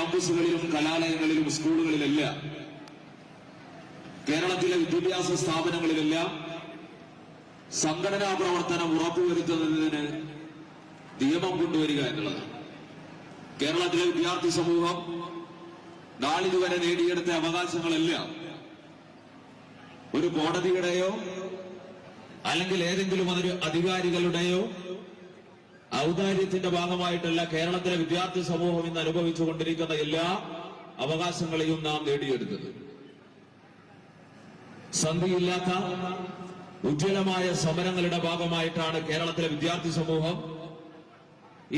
ക്യാമ്പസുകളിലും കലാലയങ്ങളിലും സ്കൂളുകളിലെല്ലാം കേരളത്തിലെ വിദ്യാഭ്യാസ സ്ഥാപനങ്ങളിലെല്ലാം സംഘടനാ പ്രവർത്തനം ഉറപ്പുവരുത്തുന്നതിന് നിയമം കൊണ്ടുവരിക എന്നുള്ളതാണ്. കേരളത്തിലെ വിദ്യാർത്ഥി സമൂഹം നാളിതുവരെ നേടിയെടുത്ത അവകാശങ്ങളെല്ലാം ഒരു കോടതിയുടെയോ അല്ലെങ്കിൽ ഏതെങ്കിലും ഒരു അധികാരികളുടെയോ ഔദാര്യത്തിന്റെ ഭാഗമായിട്ടല്ല കേരളത്തിലെ വിദ്യാർത്ഥി സമൂഹം ഇന്ന് അനുഭവിച്ചുകൊണ്ടിരിക്കുന്ന എല്ലാ അവകാശങ്ങളെയും നാം നേടിയെടുത്തത്. സന്ധിയില്ലാത്ത ഉജ്ജ്വലമായ സമരങ്ങളുടെ ഭാഗമായിട്ടാണ് കേരളത്തിലെ വിദ്യാർത്ഥി സമൂഹം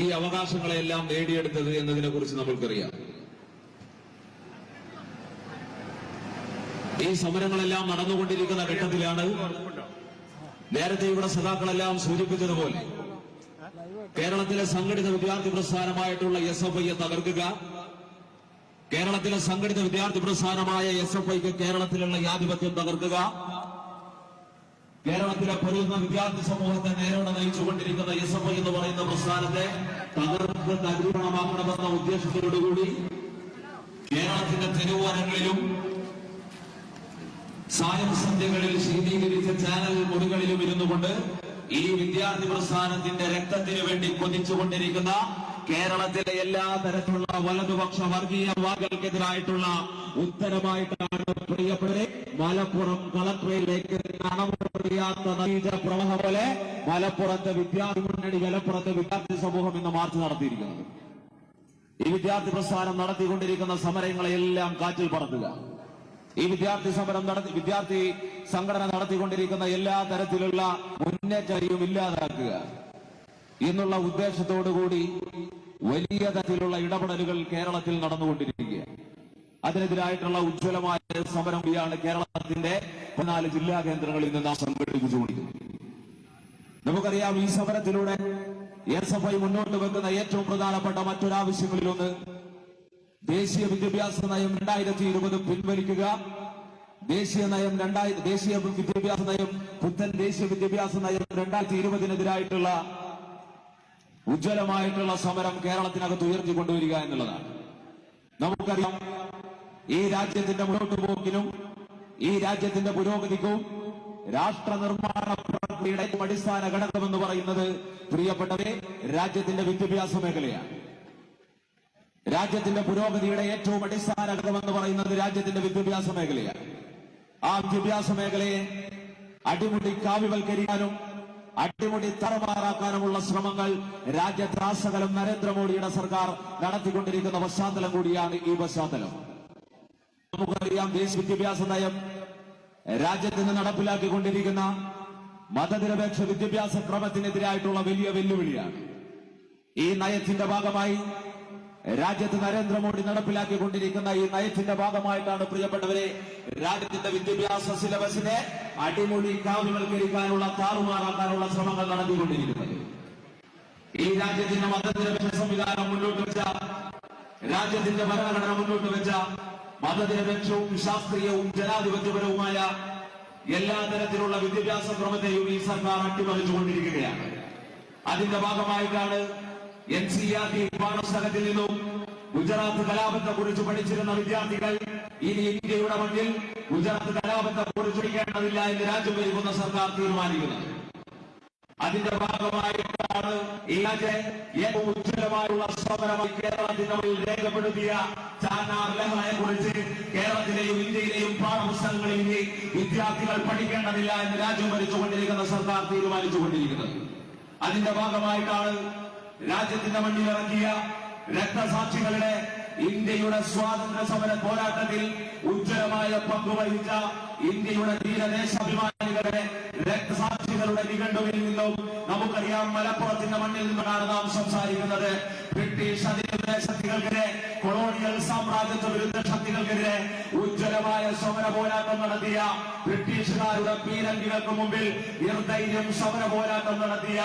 ഈ അവകാശങ്ങളെല്ലാം നേടിയെടുത്തത് എന്നതിനെ കുറിച്ച് നമ്മൾക്കറിയാം. ഈ സമരങ്ങളെല്ലാം നടന്നുകൊണ്ടിരിക്കുന്ന ഘട്ടത്തിലാണ് നേരത്തെ ഇവിടെ സഖാക്കളെല്ലാം സൂചിപ്പിച്ചതുപോലെ കേരളത്തിലെ സംഘടിത വിദ്യാർത്ഥി പ്രസ്ഥാനമായിട്ടുള്ള SFIയെ തകർക്കുക, കേരളത്തിലെ സംഘടിത വിദ്യാർത്ഥി പ്രസ്ഥാനമായ SFIക്ക് കേരളത്തിലുള്ള ആധിപത്യം തകർക്കുക, കേരളത്തിലെ പൊരുന്ന വിദ്യാർത്ഥി സമൂഹത്തെ നേരോടെ നയിച്ചുകൊണ്ടിരിക്കുന്ന SFI എന്ന് പറയുന്ന പ്രസ്ഥാനത്തെ തകർത്ത് തരിപ്പണമാക്കണമെന്ന ഉദ്ദേശത്തോടുകൂടി കേരളത്തിന്റെ തെരുവോരങ്ങളിലും സായം സന്ധ്യകളിൽ ശീതീകരിച്ച ചാനൽ മുറികളിലും ഇരുന്നുകൊണ്ട് ഈ വിദ്യാർത്ഥി പ്രസ്ഥാനത്തിന്റെ രക്തത്തിനു വേണ്ടി കൊതിച്ചുകൊണ്ടിരിക്കുന്ന കേരളത്തിലെ എല്ലാ തരത്തിലുള്ള വലതുപക്ഷ വർഗീയവാദികൾക്കെതിരായിട്ടുള്ള ഉത്തരമായിട്ടാണ് പ്രിയപ്പെട്ടവരെ മലപ്പുറം കളക്ടറേറ്റിലേക്ക് കാണാത്ത നദീജ പ്രവാഹം പോലെ മലപ്പുറത്തെ വിദ്യാർത്ഥി മുന്നണി മലപ്പുറത്തെ വിദ്യാർത്ഥി സമൂഹം ഇന്ന് മാർച്ച് നടത്തിയിരിക്കുന്നത്. ഈ വിദ്യാർത്ഥി പ്രസ്ഥാനം നടത്തിക്കൊണ്ടിരിക്കുന്ന സമരങ്ങളെല്ലാം കാറ്റിൽ പറത്തുക, ഈ വിദ്യാർത്ഥി സംഘടന നടത്തിക്കൊണ്ടിരിക്കുന്ന എല്ലാ തരത്തിലുള്ള മുന്നേറ്റവും ഇല്ലാതാക്കുക എന്നുള്ള ഉദ്ദേശത്തോടുകൂടി വലിയ തരത്തിലുള്ള ഇടപെടലുകൾ കേരളത്തിൽ നടന്നുകൊണ്ടിരിക്കുകയാണ്. അതിനെതിരായിട്ടുള്ള ഉജ്ജ്വലമായ സമരം കൂടിയാണ് കേരളത്തിന്റെ 14 ജില്ലാ കേന്ദ്രങ്ങളിൽ നിന്ന് നാം സംഘടിപ്പിച്ചുകൊണ്ടിരിക്കുന്നത്. നമുക്കറിയാം, ഈ സമരത്തിലൂടെ SFI മുന്നോട്ട് വെക്കുന്ന ഏറ്റവും പ്രധാനപ്പെട്ട മറ്റൊരാവശ്യങ്ങളിലൊന്ന് ദേശീയ വിദ്യാഭ്യാസ നയം 2020 പിൻവലിക്കുക, ദേശീയ വിദ്യാഭ്യാസ നയം പുത്തൻ ദേശീയ വിദ്യാഭ്യാസ നയം 2020-നെതിരായിട്ടുള്ള ഉജ്ജ്വലമായിട്ടുള്ള സമരം കേരളത്തിനകത്ത് ഉയർത്തിക്കൊണ്ടുവരിക എന്നുള്ളതാണ്. നമുക്കറിയാം, ഈ രാജ്യത്തിന്റെ മുന്നോട്ട് പോക്കിനും ഈ രാജ്യത്തിന്റെ പുരോഗതിക്കും രാഷ്ട്ര നിർമ്മാണ പ്രക്രിയയുടെ അടിസ്ഥാന ഘടകമെന്ന് പറയുന്നത് പ്രിയപ്പെട്ടവരെ രാജ്യത്തിന്റെ വിദ്യാഭ്യാസ മേഖലയാണ്. രാജ്യത്തിന്റെ പുരോഗതിയുടെ ഏറ്റവും അടിസ്ഥാന ഘടകമെന്ന് പറയുന്നത് രാജ്യത്തിന്റെ വിദ്യാഭ്യാസ മേഖലയാണ്. ആ വിദ്യാഭ്യാസ മേഖലയെ അടിമുടി കാവ്യവൽക്കരിക്കാനും അടിമുടി തറമാറാക്കാനുമുള്ള ശ്രമങ്ങൾ രാജ്യത്രാസകലം നരേന്ദ്രമോദിയുടെ സർക്കാർ നടത്തിക്കൊണ്ടിരിക്കുന്ന പശ്ചാത്തലം കൂടിയാണ് ഈ പശ്ചാത്തലം. നമുക്കറിയാം, ദേശീയ വിദ്യാഭ്യാസ നയം രാജ്യത്തിന് നടപ്പിലാക്കിക്കൊണ്ടിരിക്കുന്ന മതനിരപേക്ഷ വിദ്യാഭ്യാസ ക്രമത്തിനെതിരായിട്ടുള്ള വലിയ വെല്ലുവിളിയാണ്. ഈ നയത്തിന്റെ ഭാഗമായി രാജ്യത്ത് നരേന്ദ്രമോദി നടപ്പിലാക്കിക്കൊണ്ടിരിക്കുന്ന ഈ നയത്തിന്റെ ഭാഗമായിട്ടാണ് പ്രിയപ്പെട്ടവരെ രാജ്യത്തിന്റെ വിദ്യാഭ്യാസ സിലബസിനെ അടിമുടി കാവ്യവൽക്കരിക്കാനുള്ള താറുമാറാക്കാനുള്ള ശ്രമങ്ങൾ നടത്തിക്കൊണ്ടിരിക്കുന്നത്. ഈ രാജ്യത്തിന്റെ മതനിരപേക്ഷ സംവിധാനം മുന്നോട്ട് വെച്ച, രാജ്യത്തിന്റെ ഭരണഘടന മുന്നോട്ട് വെച്ച മതനിരപേക്ഷവും ശാസ്ത്രീയവും ജനാധിപത്യപരവുമായ എല്ലാ തരത്തിലുള്ള വിദ്യാഭ്യാസ ക്രമത്തെയും ഈ സർക്കാർ അട്ടിമറിച്ചുകൊണ്ടിരിക്കുകയാണ്. അതിന്റെ ഭാഗമായിട്ടാണ് NCERT പാഠപുസ്തകത്തിൽ നിന്നും ഗുജറാത്ത് കലാപത്തെ കുറിച്ച് പഠിച്ചിരുന്ന വിദ്യാർത്ഥികൾ ഇനി ഇന്ത്യയുടെ മണ്ണിൽ ഗുജറാത്ത് കലാപത്തെ കുറിച്ച് പഠിക്കേണ്ടതില്ല എന്ന് രാജ്യം ഭരിക്കുന്ന സർക്കാർ തീരുമാനിക്കുന്നത്. അതിന്റെ ഭാഗമായിട്ടാണ് ഈ ഏറ്റവും ഉജ്ജ്വലമായുള്ള സമരമായി കേരളത്തിന്റെ മുന്നിൽ രേഖപ്പെടുത്തിയ ചാന്നാർ ലഹളയെ കുറിച്ച് കേരളത്തിലെയും ഇന്ത്യയിലെയും പാഠപുസ്തകങ്ങളിൽ ഇനി വിദ്യാർത്ഥികൾ പഠിക്കേണ്ടതില്ല എന്ന് രാജ്യം ഭരിച്ചുകൊണ്ടിരിക്കുന്ന സർക്കാർ തീരുമാനിച്ചുകൊണ്ടിരിക്കുന്നത്. അതിന്റെ ഭാഗമായിട്ടാണ് രാജ്യത്തിന്റെ മണ്ണിലിറങ്ങിയ രക്തസാക്ഷികളുടെ ഇന്ത്യയുടെ സ്വാതന്ത്ര്യ സമര പോരാട്ടത്തിൽ ഉജ്ജ്വലമായ പങ്കുവഹിച്ച ഇന്ത്യയുടെ ധീരദേശാഭിമാനികളുടെ രക്തസാക്ഷികളുടെ നിഘണ്ടുവിൽ നിന്നും നമുക്കറിയാം, മലപ്പുറത്തിന്റെ മണ്ണിൽ നിന്നാണ് നാം സംസാരിക്കുന്നത്. ബ്രിട്ടീഷ് അധിനിവേശ ശക്തികൾക്കെതിരെ, കൊളോണിയൽ സാമ്രാജ്യത്വ വിരുദ്ധ ശക്തികൾക്കെതിരെ ഉജ്ജ്വലമായ സമര പോരാട്ടം നടത്തിയ, ബ്രിട്ടീഷുകാരുടെ പീരങ്കികൾക്ക് മുമ്പിൽ നിർധൈര്യം സമര പോരാട്ടം നടത്തിയ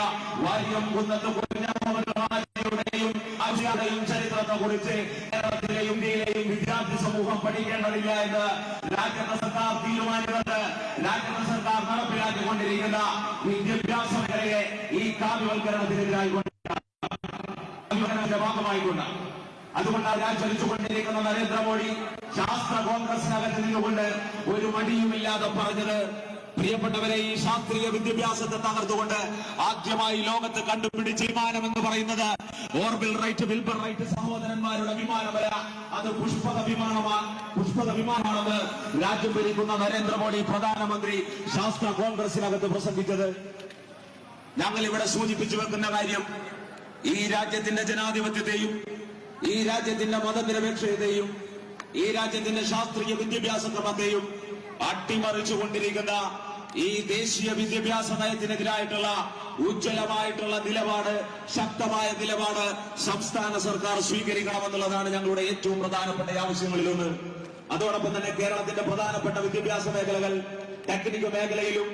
വാര്യം കുന്നത്ത് യും ചരിത്രത്തെ കുറിച്ച് കേരളത്തിലെയും ഇന്ത്യയിലെയും വിദ്യാർത്ഥി സമൂഹം പഠിക്കേണ്ടതില്ല എന്ന് രാജ്യത്തെ സർക്കാർ തീരുമാനിക്കുന്നത്. രാജ്യത്തെ സർക്കാർ നടപ്പിലാക്കിക്കൊണ്ടിരിക്കുന്ന വിദ്യാഭ്യാസ മേഖലയെ ഈ കാവ്യവൽക്കരണത്തിനെതിരായിക്കൊണ്ട് ഭാഗമായിക്കൊണ്ട് അതുകൊണ്ടാണ് ഭരിച്ചുകൊണ്ടിരിക്കുന്ന നരേന്ദ്രമോദി ശാസ്ത്ര കോൺഗ്രസിനകത്ത് നിന്നുകൊണ്ട് ഒരു മടിയുമില്ലാതെ പറഞ്ഞത്, പ്രിയപ്പെട്ടവരെ, ഈ ശാസ്ത്രീയ വിദ്യാഭ്യാസത്തെ തകർത്തുകൊണ്ട് ആദ്യമായി ലോകത്ത് കണ്ടുപിടിച്ച വിമാനം എന്ന് പറയുന്നത് ഓർബിൽ റൈറ്റ്, വിൽബർ റൈറ്റ് സഹോദരന്മാരുടെ വിമാനമല്ല, അത് പുഷ്പക വിമാനമാണെന്ന് രാജ്യം ഭരിക്കുന്ന നരേന്ദ്രമോദി പ്രധാനമന്ത്രി ശാസ്ത്ര കോൺഗ്രസിനകത്ത് പ്രസംഗിച്ചത്. ഞങ്ങൾ ഇവിടെ സൂചിപ്പിച്ചു വെക്കുന്ന കാര്യം, ഈ രാജ്യത്തിന്റെ ജനാധിപത്യത്തെയും ഈ രാജ്യത്തിന്റെ മതനിരപേക്ഷതയെയും ഈ രാജ്യത്തിന്റെ ശാസ്ത്രീയ വിദ്യാഭ്യാസ ക്രമത്തെയും അട്ടിമറിച്ചുകൊണ്ടിരിക്കുന്ന ഈ ദേശീയ വിദ്യാഭ്യാസ നയത്തിനെതിരായിട്ടുള്ള ഉജ്ജ്വലമായിട്ടുള്ള നിലപാട്, ശക്തമായ നിലപാട് സംസ്ഥാന സർക്കാർ സ്വീകരിക്കണമെന്നുള്ളതാണ് ഞങ്ങളുടെ ഏറ്റവും പ്രധാനപ്പെട്ട ആവശ്യങ്ങളിലൊന്ന്. അതോടൊപ്പം തന്നെ കേരളത്തിന്റെ പ്രധാനപ്പെട്ട വിദ്യാഭ്യാസ മേഖലകൾ ടെക്നിക്കൽ മേഖലയിലും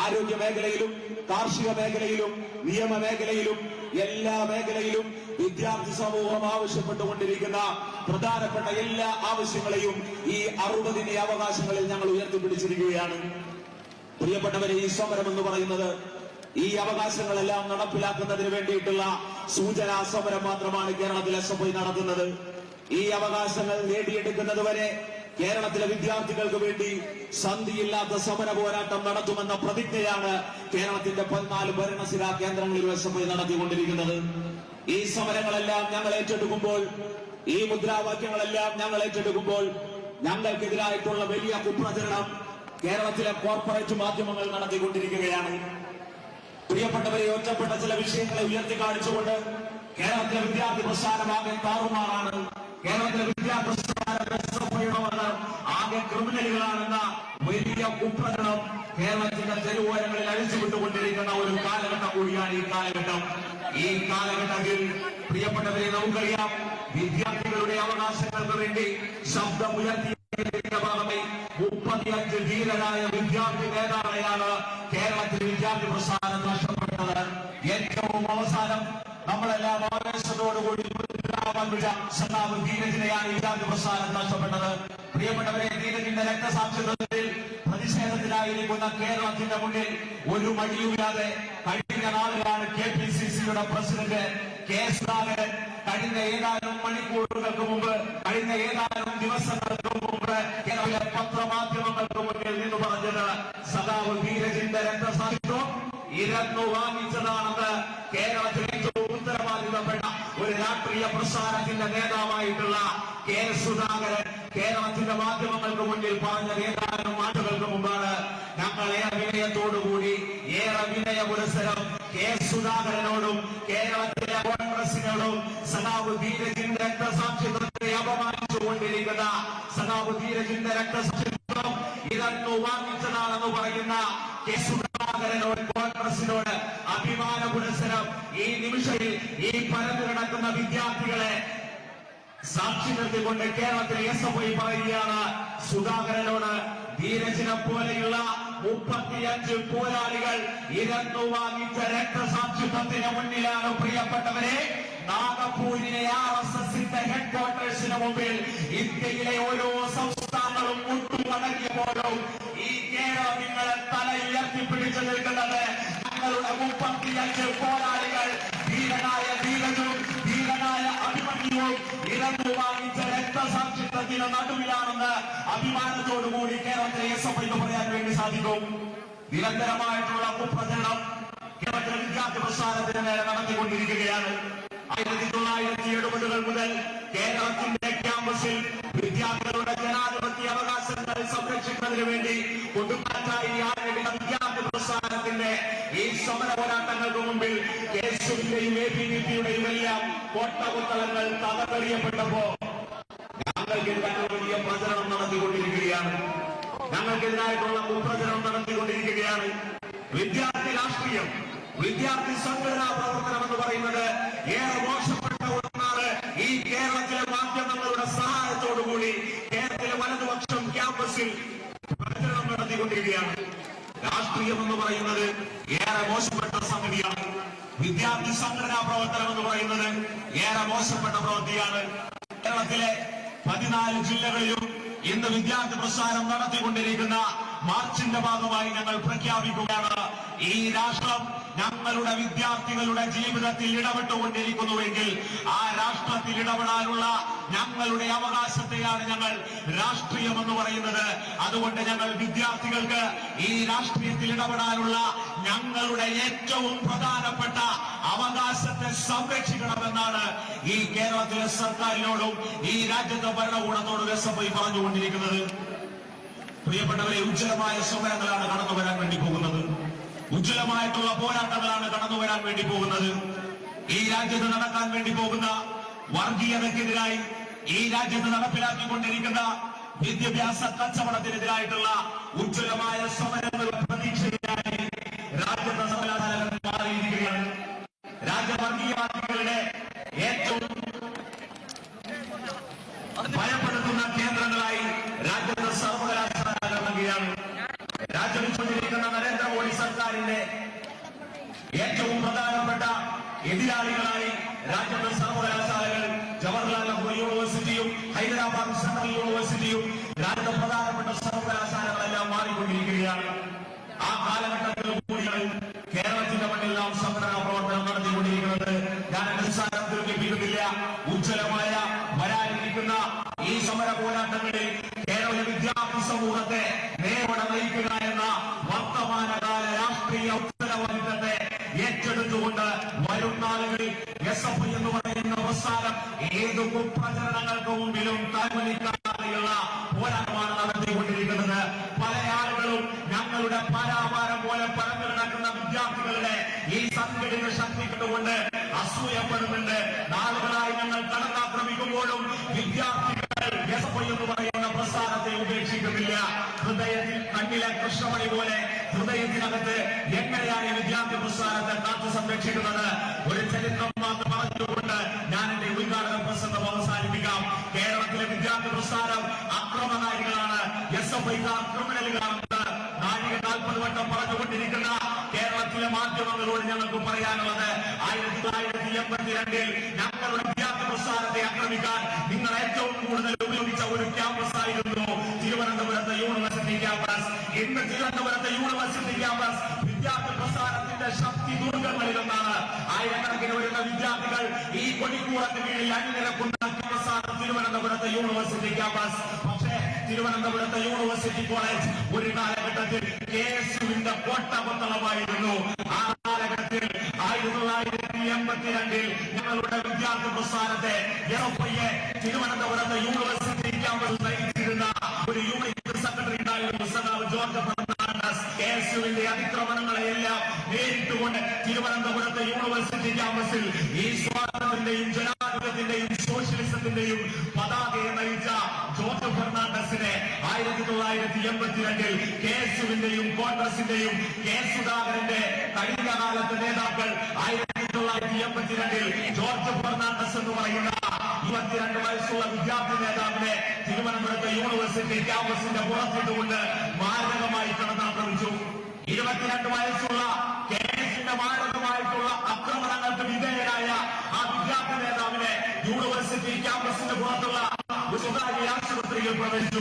ആരോഗ്യ മേഖലയിലും കാർഷിക മേഖലയിലും നിയമ മേഖലയിലും എല്ലാ മേഖലയിലും വിദ്യാർത്ഥി സമൂഹം ആവശ്യപ്പെട്ടുകൊണ്ടിരിക്കുന്ന പ്രധാനപ്പെട്ട എല്ലാ ആവശ്യങ്ങളെയും ഈ 60 അവകാശങ്ങളിൽ ഞങ്ങൾ ഉയർത്തിപ്പിടിച്ചിരിക്കുകയാണ്. പ്രിയപ്പെട്ടവരെ, ഈ സമരം എന്ന് പറയുന്നത് ഈ അവകാശങ്ങളെല്ലാം നടപ്പിലാക്കുന്നതിന് വേണ്ടിയിട്ടുള്ള സൂചനാ സമരം മാത്രമാണ് കേരളത്തിൽ SFI നടത്തുന്നത്. ഈ അവകാശങ്ങൾ നേടിയെടുക്കുന്നത് വരെ കേരളത്തിലെ വിദ്യാർത്ഥികൾക്ക് വേണ്ടി സന്ധിയില്ലാത്ത സമര പോരാട്ടം നടത്തുമെന്ന പ്രതിജ്ഞയാണ് കേരളത്തിന്റെ 14 ഭരണസിരാ കേന്ദ്രങ്ങളിൽ SFI നടത്തിക്കൊണ്ടിരിക്കുന്നത്. ഈ സമരങ്ങളെല്ലാം ഞങ്ങൾ ഏറ്റെടുക്കുമ്പോൾ, ഈ മുദ്രാവാക്യങ്ങളെല്ലാം ഞങ്ങൾ ഏറ്റെടുക്കുമ്പോൾ ഞങ്ങൾക്കെതിരായിട്ടുള്ള വലിയ കുപ്രചരണം കേരളത്തിലെ കോർപ്പറേറ്റ് മാധ്യമങ്ങൾ നടത്തിക്കൊണ്ടിരിക്കുകയാണ്. പ്രിയപ്പെട്ടവരെ, ഒറ്റപ്പെട്ട ചില വിഷയങ്ങളെ ഉയർത്തി കാണിച്ചുകൊണ്ട് കേരളത്തിലെ വിദ്യാർത്ഥി പ്രസ്ഥാനമാകെ താറുമാറാണ്, കേരളത്തിലെ വിദ്യാർത്ഥി പ്രസ്ഥാനം ആകെ ക്രിമിനലുകളാണെന്ന വലിയ കുപ്രചരണം കേരളത്തിന്റെ തെരുവോരങ്ങളിൽ അഴിച്ചുവിട്ടുകൊണ്ടിരിക്കുന്ന ഒരു കാലഘട്ടം കൂടിയാണ് ഈ കാലഘട്ടം. ഈ കാലഘട്ടത്തിൽ പ്രിയപ്പെട്ടവരെ, നമുക്കറിയാം, വിദ്യാർത്ഥികളുടെ അവകാശങ്ങൾക്ക് വേണ്ടി ശബ്ദമുയർത്തിയ ഭാഗമേ 35 ധീരരായ വിദ്യാർത്ഥി നേതാക്കളെയാണ് കേരളത്തിൽ വിദ്യാർത്ഥി പ്രസ്ഥാനം നഷ്ടപ്പെട്ടത്. ഏറ്റവും അവസാനം നമ്മളെല്ലാം ആവേശത്തോടുകൂടി സഖാവ് ധീരജിനെയാണ് വിദ്യാർത്ഥി പ്രസ്ഥാനം നഷ്ടപ്പെട്ടത്. പ്രിയപ്പെട്ടവരെ, ധീരജിന്റെ രക്തസാക്ഷിത്വത്തിൽ പ്രതിഷേധത്തിലായിരിക്കുന്ന കേരളത്തിന്റെ മുന്നിൽ ഒരു മടിയുമില്ലാതെ കഴിഞ്ഞ നാളിലാണ് KPCCയുടെ പ്രസിഡന്റ് കെ സുധാകരൻ കഴിഞ്ഞ ഏതാനും മണിക്കൂറുകൾക്ക് മുമ്പ്, കഴിഞ്ഞ ഏതാനും ദിവസങ്ങൾക്ക് മുമ്പ് കേരളത്തിലെ പത്രമാധ്യമങ്ങൾക്ക് മുന്നിൽ നിന്ന് പറഞ്ഞത്, സഖാവ് ധീരജിന്റെ രക്തസാക്ഷിത്വം ഇരന്നു വാങ്ങിച്ചതാണെന്ന് കേരളത്തിലെ ഏറ്റവും ഉത്തരവാദിത്തപ്പെട്ട ഒരു രാഷ്ട്രീയ പ്രസ്ഥാനത്തിന്റെ നേതാവായിട്ടുള്ള കെ സുധാകരൻ കേരളത്തിന്റെ മാധ്യമങ്ങൾക്ക് മുന്നിൽ പറഞ്ഞ ഏതാനും ആണ്ടുകൾക്ക് മുമ്പാണ്. ഞങ്ങൾ ഏറെ വിനയത്തോടുകൂടി, ഏറെ വിനയ പുരസ്സരം കെ സുധാകരനോടും കേരളത്തിലെ കോൺഗ്രസിനോടും സഖാവ് ധീരജിന്റെ രക്തസാക്ഷിത്വത്തെ അപമാനിച്ചുകൊണ്ടിരിക്കുന്ന, സഖാവ് ധീരജിന്റെ രക്തസാക്ഷിത്വം ഇരന്നു വാങ്ങിച്ചതാണെന്ന് പറയുന്ന കെ സുധാകരനോട്, കോൺഗ്രസിനോട് അഭിമാന പുരസ്സരം ഈ നിമിഷയിൽ ഈ പരന്നു കിടക്കുന്ന വിദ്യാർത്ഥികളെ സാക്ഷി നിർത്തിക്കൊണ്ട് കേരളത്തിലെ SFI പറയുകയാണ്, സുധാകരനോട്, ധീരജിനെ പോലെയുള്ള 35 പോരാളികൾ ഇരന്നു വാങ്ങിച്ച രക്തസാക്ഷിത്വത്തിന് മുന്നിലാണ് പ്രിയപ്പെട്ടവരെ നാഗപ്പൂരിലെ RSSന്റെ ഹെഡ്ക്വാർട്ടേഴ്സിന് മുമ്പിൽ ഇന്ത്യയിലെ ഓരോ സംസ്ഥാനങ്ങളും മുട്ടുമടങ്ങിയപ്പോഴും ഈ കേരളം നിങ്ങളെ തല ഉയർത്തിപ്പിടിച്ചു നിൽക്കുന്നത് ഞങ്ങളുടെ 35 പോരാളികൾ, ധീരനായ ധീരജും ധീരനായ അഭിമന്യുവും ഇരന്നു വാങ്ങിച്ച രക്തസാക്ഷിത്വത്തിന് നടുവിലാണെന്ന് അഭിമാനത്തോടുകൂടി കേരളത്തിലെ SFI പറയാൻ വേണ്ടി സാധിക്കും. നിരന്തരമായിട്ടുള്ള കുപ്രചരണം കേരളത്തിലെ വിദ്യാർത്ഥി പ്രസ്ഥാനത്തിന് നേരെ നടത്തിക്കൊണ്ടിരിക്കുകയാണ്. 1970 മുതൽ കേരളത്തിന്റെ ക്യാമ്പസിൽ വിദ്യാർത്ഥികളുടെ ജനാധിപത്യ അവകാശങ്ങൾ സംരക്ഷിക്കുന്നതിന് വേണ്ടി കൊടുങ്കാറ്റായി ആരംഭിച്ച വിദ്യാർത്ഥി പ്രസ്ഥാനത്തിന്റെ ഈ സമര പോരാട്ടങ്ങൾക്ക് മുമ്പിൽ കേസുവിന്റെയും ABVPയുടെയും എല്ലാം കോട്ടകുത്തളങ്ങൾ തകർത്തെറിയപ്പെട്ടപ്പോ ഞങ്ങൾക്കെതിരായ വലിയ പ്രചരണം നടത്തിക്കൊണ്ടിരിക്കുകയാണ്. ഞങ്ങൾക്കെതിരായിട്ടുള്ള കുപ്രചരണം നടത്തിക്കൊണ്ടിരിക്കുകയാണ്. വിദ്യാർത്ഥി രാഷ്ട്രീയം, വിദ്യാർത്ഥി സംഘടനാ പ്രവർത്തനം എന്ന് പറയുന്നത് ഏറെ മോശപ്പെട്ട ഒന്നാണ്. ഈ കേരളത്തിലെ മാധ്യമങ്ങളുടെ സഹായത്തോടുകൂടി കേരളത്തിലെ വലതുപക്ഷം ക്യാമ്പസിൽ പ്രചരണം നടത്തിക്കൊണ്ടിരിക്കുകയാണ്. രാഷ്ട്രീയം എന്ന് പറയുന്നത് ഏറെ മോശപ്പെട്ട സംഗതിയാണ്. വിദ്യാർത്ഥി സംഘടനാ പ്രവർത്തനം എന്ന് പറയുന്നത് ഏറെ മോശപ്പെട്ട പ്രവൃത്തിയാണ്. കേരളത്തിലെ 14 ജില്ലകളിലും ഇന്ന് വിദ്യാർത്ഥി പ്രസ്ഥാനം നടത്തിക്കൊണ്ടിരിക്കുന്ന മാർച്ചിന്റെ ഭാഗമായി ഞങ്ങൾ പ്രഖ്യാപിക്കുകയാണ്, ഈ രാഷ്ട്രം ഞങ്ങളുടെ വിദ്യാർത്ഥികളുടെ ജീവിതത്തിൽ ഇടപെട്ടുകൊണ്ടിരിക്കുന്നുവെങ്കിൽ ആ രാഷ്ട്രത്തിൽ ഇടപെടാനുള്ള ഞങ്ങളുടെ അവകാശത്തെയാണ് ഞങ്ങൾ രാഷ്ട്രീയം എന്ന് പറയുന്നത്. അതുകൊണ്ട് ഞങ്ങൾ വിദ്യാർത്ഥികൾക്ക് ഈ രാഷ്ട്രീയത്തിൽ ഇടപെടാനുള്ള ഞങ്ങളുടെ ഏറ്റവും പ്രധാനപ്പെട്ട അവകാശത്തെ സംരക്ഷിക്കണമെന്നാണ് ഈ കേരളത്തിലെ സർക്കാരിനോടും ഈ രാജ്യത്തെ ഭരണകൂടത്തോടും SFI പറഞ്ഞുകൊണ്ടിരിക്കുന്നത്. പ്രിയപ്പെട്ടവരെ, ഉജ്ജ്വലമായ സമരങ്ങളാണ് കടന്നു വരാൻ വേണ്ടി പോകുന്നത്. ഉജ്ജ്വലമായിട്ടുള്ള പോരാട്ടങ്ങളാണ് കടന്നു വരാൻ വേണ്ടി പോകുന്നത്. ഈ രാജ്യത്ത് നടക്കാൻ വേണ്ടി പോകുന്ന വർഗീയതയ്ക്കെതിരായി ഈ രാജ്യത്ത് നടപ്പിലാക്കിക്കൊണ്ടിരിക്കുന്ന വിദ്യാഭ്യാസ കച്ചവടത്തിനെതിരായിട്ടുള്ള ഉജ്ജ്വലമായ സമരങ്ങളുടെ പ്രതീക്ഷയിലായി രാജ്യത്തെ സർവകലാശാലകൾ മാറിയിരിക്കുകയാണ്. രാജ്യവർഗീയവാദികളുടെ ഏറ്റവും ഭയപ്പെടുത്തുന്ന കേന്ദ്രങ്ങളായി രാജ്യത്തെ സർവകലാശാലകൾ നൽകുകയാണ്. രാജ്യം ഭരിച്ചുകൊണ്ടിരിക്കുന്ന നരേന്ദ്രമോദി സർക്കാരിന്റെ ഏറ്റവും പ്രധാനപ്പെട്ട എതിരാളികളായി രാജ്യത്തെ സർവകലാശാലകൾ ജവഹർലാൽ നെഹ്റു യൂണിവേഴ്സിറ്റിയും ഹൈദരാബാദ് സെൻട്രൽ യൂണിവേഴ്സിറ്റിയും രാജ്യത്തെ പ്രധാനപ്പെട്ട സർവകലാശാലകളെല്ലാം മാറിക്കൊണ്ടിരിക്കുകയാണ്. ആ കാലഘട്ടത്തിൽ കൂടിയാണ് കേരളത്തിന്റെ മണ്ണിൽ നാം സംഘടനാ പ്രവർത്തനം നടത്തിക്കൊണ്ടിരിക്കുന്നത്. ഞാൻ നിസ്സാരം ദീർഘിപ്പിക്കുന്നില്ല. ഉജ്ജ്വലമായ വരാനിരിക്കുന്ന ഈ സമര പോരാട്ടങ്ങളിൽ കേരള വിദ്യാർത്ഥി സമൂഹത്തെ നേരോടെ നയിക്കുക എന്ന വർത്തമാനകാല രാഷ്ട്രീയ ഉത്തരവാദിത്തത്തെ ഏറ്റെടുത്തുകൊണ്ട് വരും നാളുകളിൽ SFI എന്ന് പറയുന്ന പ്രസ്ഥാനം ഏത് കുപ്രചരണങ്ങൾക്ക് മുമ്പിലും താൽമലിക്കാതെയുള്ള പോരാട്ടമാണ് നടത്തിക്കൊണ്ടിരിക്കുന്നത്. പല ആളുകളും ഞങ്ങളുടെ പരാവാരം പോലെ പരന്നു കിടക്കുന്ന വിദ്യാർത്ഥികളുടെ ഈ സംഘടിത ശക്തി കണ്ടുകൊണ്ട് അസൂയപ്പെടുന്നുണ്ട്. നാളുകളായി ഞങ്ങൾ കടന്നാക്രമിക്കുമ്പോഴും വിദ്യാർത്ഥികൾ SFI എന്ന് പറയുന്ന പ്രസ്ഥാനത്തെ ഉപേക്ഷിക്കുന്നില്ല. ഹൃദയത്തിൽ കണ്ണിലെ കൃഷ്ണമണി പോലെ ഹൃദയത്തിനകത്ത് എങ്ങനെയാണ് ഈ വിദ്യാർത്ഥി പ്രസ്ഥാനത്തെ കാത്തു സംരക്ഷിക്കുന്നത്? ഒരു ചരിത്രം മാത്രം പറഞ്ഞുകൊണ്ട് ഞാൻ എന്റെ ഉദ്ഘാടന പ്രസംഗം അവസാനിപ്പിക്കാം. കേരളത്തിലെ വിദ്യാർത്ഥി പ്രസ്ഥാനം അക്രമകാരികളാണ്, SFIക്കാർ ക്രിമിനലുകളാണ്. നാഴിക 40 വട്ടം പറഞ്ഞുകൊണ്ടിരിക്കുന്ന കേരളത്തിലെ മാധ്യമങ്ങളോട് ഞങ്ങൾക്ക് പറയാനുള്ളത് 1982 ഞങ്ങളുടെ വിദ്യാർത്ഥി പ്രസ്ഥാനത്തെ ആക്രമിക്കാൻ നിങ്ങൾ ഏറ്റവും കൂടുതൽ ഉപയോഗിച്ച ഒരു ക്യാമ്പസ് ആയിരുന്നു തിരുവനന്തപുരത്തെ യൂണിവേഴ്സിറ്റി ക്യാമ്പസ്. ഇന്ന് തിരുവനന്തപുരത്തെ യൂണിവേഴ്സിറ്റി ക്യാമ്പസ് വിദ്യാർത്ഥി പ്രസ്ഥാനത്തിന്റെ ശക്തി ദുർഗങ്ങളിലൊന്നാണ്. ആയിരക്കണക്കിന് വരുന്ന വിദ്യാർത്ഥികൾ ഈ കൊടിക്കൂടത്തിന് കീഴിൽ അണിനിരക്കുന്ന ക്യാമ്പസാണ് തിരുവനന്തപുരത്തെ യൂണിവേഴ്സിറ്റി ക്യാമ്പസ്. പക്ഷേ തിരുവനന്തപുരത്തെ യൂണിവേഴ്സിറ്റി കോളേജ് ഒരു കാലഘട്ടത്തിൽ KSUവിന്റെ കോട്ടകൊത്തളമായിരുന്നു. ആ കാലഘട്ടത്തിൽ 1982 ഞങ്ങളുടെ വിദ്യാർത്ഥി പ്രസ്ഥാനത്തെ SFIയെ തിരുവനന്തപുരത്തെ യൂണിവേഴ്സിറ്റി ക്യാമ്പസിൽ നയിച്ചിരുന്ന ഒരു യൂണിറ്റ് സെക്രട്ടറി ഉണ്ടായിരുന്നു, സഖാവ് ജോർജ് ഫെർണാണ്ടസ്. KSUവിന്റെ അതിക്രമണങ്ങളെയെല്ലാം നേരിട്ടുകൊണ്ട് തിരുവനന്തപുരത്തെ യൂണിവേഴ്സിറ്റി ക്യാമ്പസിൽ ഈ സ്വാതന്ത്ര്യത്തിന്റെയും ജനാധിപത്യത്തിന്റെയും സോഷ്യലിസത്തിന്റെയും പതാകയെ നയിച്ച ജോർജ് ഫെർണാണ്ടസിനെ 1982 KSUവിന്റെയും കോൺഗ്രസിന്റെയും K. സുധാകരന്റെ കഴിഞ്ഞ കാലത്തെ നേതാക്കൾ 1982 ജോർജ് ഫെർണാണ്ടസ് എന്ന് പറയുന്ന 22 വയസ്സുള്ള വിദ്യാർത്ഥി നേതാവിനെ തിരുവനന്തപുരത്തെ യൂണിവേഴ്സിറ്റി ക്യാമ്പസിന്റെ പുറത്തിട്ടുകൊണ്ട് മാരകമായി കടന്നാക്രമിച്ചു. 22 വയസ്സുള്ള KSന്റെ മാരകമായിട്ടുള്ള ആക്രമണങ്ങൾക്ക് വിധേയനായ ആ വിദ്യാർത്ഥി നേതാവിനെ യൂണിവേഴ്സിറ്റി ക്യാമ്പസിന്റെ പുറത്തുള്ള ഒരു സ്വകാര്യ ആശുപത്രിയിൽ പ്രവേശിച്ചു.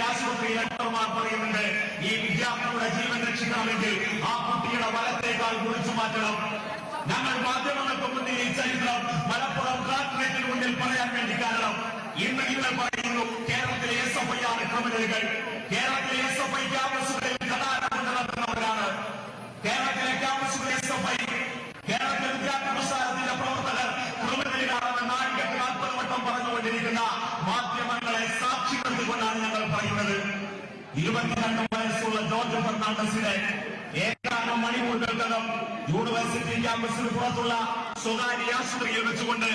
ആശുപത്രി ഡോക്ടർമാർ പറയുന്നുണ്ട്, ഈ വിദ്യാർത്ഥിയുടെ ജീവൻ രക്ഷിക്കണമെങ്കിൽ ആ കുട്ടിയുടെ വലത്തേക്കാൾ മുറിച്ചു മാറ്റണം. ഞങ്ങൾ മാധ്യമങ്ങൾക്ക് മുന്നിൽ ഈ ചരിത്രം മലപ്പുറം കളക്ടറേറ്റിന് മുന്നിൽ പറയാൻ വേണ്ടി കാരണം ഇന്ന് നിങ്ങൾ പറയുന്നു കേരളത്തിലെ SFI ആണ് ക്രിമിനലുകൾ. കേരളത്തിലെ SFI ക്യാമ്പസുകളിൽ ഗതാഗതം നടത്തുന്നവരാണ്. കേരളത്തിലെ ക്യാമ്പസുകളിൽ SFI കേരളത്തിലെ വിദ്യാർത്ഥി പ്രസ്ഥാനത്തിന്റെ പ്രവർത്തകർ ക്രിമിനലുകളാണെന്ന് നാഴിക 40 വട്ടം പറഞ്ഞുകൊണ്ടിരിക്കുന്ന മാധ്യമങ്ങളെ സാക്ഷി നിർത്തിക്കൊണ്ടാണ് ഞങ്ങൾ പറയുന്നത്. 22 വയസ്സുള്ള ജോർജ് ഫെർണാണ്ടസിനെ ഏതാനും മണിക്കൂറുകൾക്കകം യൂണിവേഴ്സിറ്റി ക്യാമ്പസിന് പുറത്തുള്ള സ്വകാര്യ ആശുപത്രിയിൽ വെച്ചുകൊണ്ട്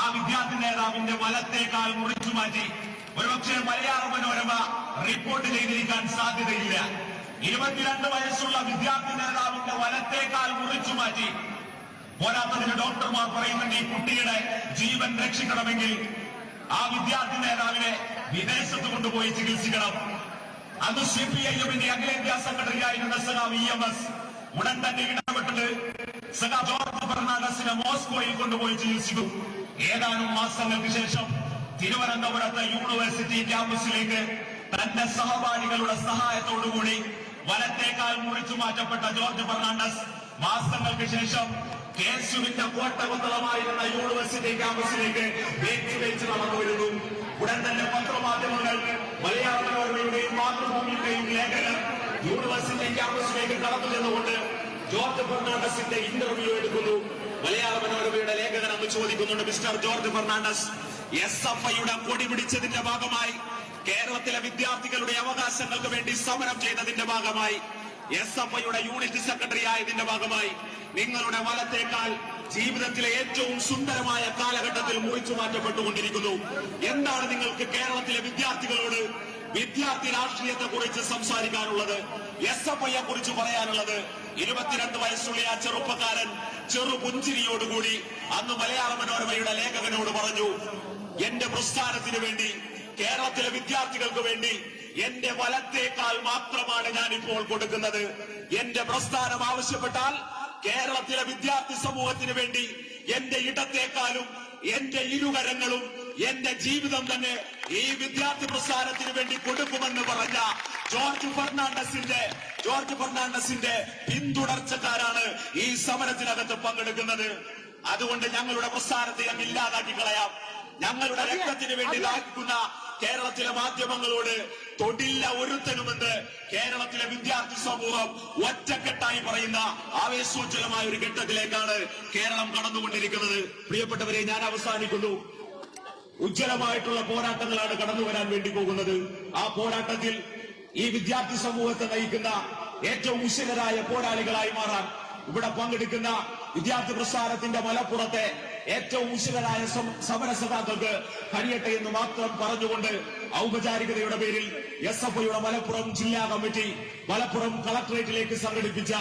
ആ വിദ്യാർത്ഥി നേതാവിന്റെ വലത്തേക്കാൾ മുറിച്ചു മാറ്റി. ഒരുപക്ഷെ മലയാള മനോരമ റിപ്പോർട്ട് ചെയ്തിരിക്കാൻ സാധ്യതയില്ല. 22 വയസ്സുള്ള വിദ്യാർത്ഥി നേതാവിന്റെ വലത്തേക്കാൾ മുറിച്ചു മാറ്റി. പോരാത്തതിന് ഡോക്ടർമാർ പറയുന്നുണ്ട് ഈ കുട്ടിയുടെ ജീവൻ രക്ഷിക്കണമെങ്കിൽ ആ വിദ്യാർത്ഥി നേതാവിനെ വിദേശത്ത് കൊണ്ടുപോയി ചികിത്സിക്കണം. അന്ന് CPIMന്റെ അഖിലേന്ത്യാ സെക്രട്ടറി ആയിരുന്ന സഖാവ് EMS ഉടൻ തന്നെ ഇടപെട്ടത് സഖാവ് ജോർജ് ഫെർണാണ്ടസിനെ മോസ്കോയിൽ കൊണ്ടുപോയി ചികിത്സിച്ചു. ഏതാനും മാസങ്ങൾക്ക് ശേഷം തിരുവനന്തപുരത്തെ യൂണിവേഴ്സിറ്റി ക്യാമ്പസിലേക്ക് തന്റെ സഹപാഠികളുടെ സഹായത്തോടുകൂടി വലത്തേക്കാൾ മുറിച്ചു മാറ്റപ്പെട്ട ജോർജ് ഫെർണാണ്ടസ് മാസങ്ങൾക്ക് ശേഷം കേസുവിന്റെ കോട്ടകൊത്തളമായിരുന്ന യൂണിവേഴ്സിറ്റി ക്യാമ്പസിലേക്ക് വേച്ച് നടന്നു വരുന്നു. ഉടൻ തന്നെ പത്രമാധ്യമങ്ങൾ മലയാള മനോരമയുടെയും മാതൃഭൂമിയുടെയും ലേഖകർ യൂണിവേഴ്സിറ്റി ക്യാമ്പസിലേക്ക് കടന്നു ചെന്നുകൊണ്ട് ജോർജ് ഫെർണാണ്ടസിന്റെ ഇന്റർവ്യൂ എടുക്കുന്നു. മലയാള മനോരമയുടെ ലേഖകൻ അന്ന് ചോദിക്കുന്നുണ്ട്, മിസ്റ്റർ ജോർജ് ഫെർണാണ്ടസ്, SFIയുടെ കൊടി പിടിച്ചതിന്റെ ഭാഗമായി, കേരളത്തിലെ വിദ്യാർത്ഥികളുടെ അവകാശങ്ങൾക്ക് വേണ്ടി സമരം ചെയ്തതിന്റെ ഭാഗമായി, SFIയുടെ യൂണിറ്റ് സെക്രട്ടറി ആയതിന്റെ ഭാഗമായി നിങ്ങളുടെ വലത്തേക്കാൾ ജീവിതത്തിലെ ഏറ്റവും സുന്ദരമായ കാലഘട്ടത്തിൽ മുറിച്ചു മാറ്റപ്പെട്ടുകൊണ്ടിരിക്കുന്നു. എന്താണ് നിങ്ങൾക്ക് കേരളത്തിലെ വിദ്യാർത്ഥികളോട് വിദ്യാർത്ഥി രാഷ്ട്രീയത്തെ കുറിച്ച് സംസാരിക്കാനുള്ളത്? SFIയെ കുറിച്ച് പറയാനുള്ളത്? 22 വയസ്സുള്ള ആ ചെറുപ്പക്കാരൻ ചെറുപുഞ്ചിരിയോടുകൂടി അന്ന് മലയാള മനോരമയുടെ ലേഖകനോട് പറഞ്ഞു, എന്റെ പ്രസ്ഥാനത്തിന് വേണ്ടി, കേരളത്തിലെ വിദ്യാർത്ഥികൾക്ക് വേണ്ടി എന്റെ വലത്തേക്കാൾ മാത്രമാണ് ഞാനിപ്പോൾ കൊടുക്കുന്നത്. എന്റെ പ്രസ്ഥാനം ആവശ്യപ്പെട്ടാൽ കേരളത്തിലെ വിദ്യാർത്ഥി സമൂഹത്തിന് വേണ്ടി എന്റെ ഇടത്തേക്കാളും എന്റെ ഇരുകരങ്ങളും എന്റെ ജീവിതം തന്നെ ഈ വിദ്യാർത്ഥി പ്രസ്ഥാനത്തിന് വേണ്ടി കൊടുക്കുമെന്ന് പറഞ്ഞ ജോർജ് ഫെർണാണ്ടസിന്റെ പിന്തുടർച്ചക്കാരാണ് ഈ സമരത്തിനകത്ത് പങ്കെടുക്കുന്നത്. അതുകൊണ്ട് ഞങ്ങളുടെ പ്രസ്ഥാനത്തെ അങ്ങ് ഇല്ലാതാക്കി കളയാം. ഞങ്ങളുടെ രക്തത്തിന് വേണ്ടി ദാഹിക്കുന്ന കേരളത്തിലെ മാധ്യമങ്ങളോട് തൊടില്ല ഒരുത്തനുമെന്ന് കേരളത്തിലെ വിദ്യാർത്ഥി സമൂഹം ഒറ്റക്കെട്ടായി പറയുന്ന ആവേശോജ്വലമായ ഒരു ഘട്ടത്തിലേക്കാണ് കേരളം കടന്നുകൊണ്ടിരിക്കുന്നത്. പ്രിയപ്പെട്ടവരെ, ഞാൻ അവസാനിക്കുന്നു. ഉജ്ജ്വലമായിട്ടുള്ള പോരാട്ടങ്ങളാണ് കടന്നു വരാൻ വേണ്ടി പോകുന്നത്. ആ പോരാട്ടത്തിൽ ഈ വിദ്യാർത്ഥി സമൂഹത്തെ നയിക്കുന്ന ഏറ്റവും ഉശിരരായ പോരാളികളായി മാറാൻ ഇവിടെ പങ്കെടുക്കുന്ന വിദ്യാർത്ഥി പ്രസ്ഥാനത്തിന്റെ മലപ്പുറത്തെ ഏറ്റവും ഉശിരരായ സമരസഖാക്കൾക്ക് കഴിയട്ടെ എന്ന് മാത്രം പറഞ്ഞുകൊണ്ട് ഔപചാരികതയുടെ പേരിൽ SFIയുടെ മലപ്പുറം ജില്ലാ കമ്മിറ്റി മലപ്പുറം കളക്ടറേറ്റിലേക്ക് സംഘടിപ്പിച്ച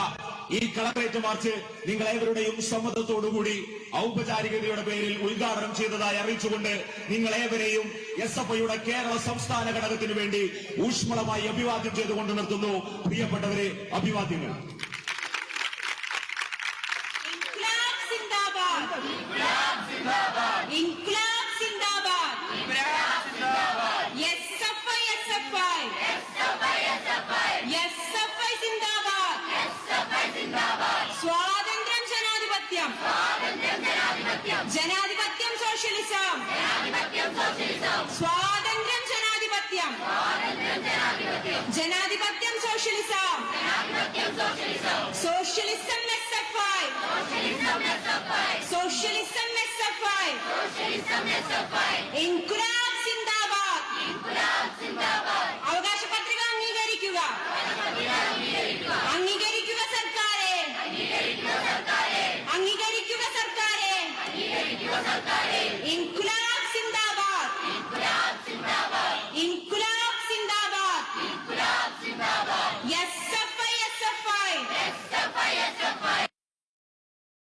ഈ കളക്ടറേറ്റ് മാർച്ച് നിങ്ങളേവരുടെയും സമ്മതത്തോടുകൂടി ഔപചാരികതയുടെ പേരിൽ ഉദ്ഘാടനം ചെയ്തതായി അറിയിച്ചുകൊണ്ട് നിങ്ങളേവരെയും SFIയുടെ കേരള സംസ്ഥാന ഘടകത്തിന് വേണ്ടി ഊഷ്മളമായി അഭിവാദ്യം ചെയ്തുകൊണ്ട് നിർത്തുന്നു. പ്രിയപ്പെട്ടവരെ, അഭിവാദ്യങ്ങൾ. ഇൻക്ലാബ് സിന്ദാബാദ്. SFI സിന്ദാബാദ്. സ്വാതന്ത്ര്യം, ജനാധിപത്യം. ജനാധിപത്യം, സോഷ്യലിസം. സ്വാതന്ത്ര്യം, ജനാധിപത്യം. ജനാധിപത്യം, socialism. Socialism, SFI. Socialism, SFI. Inquilab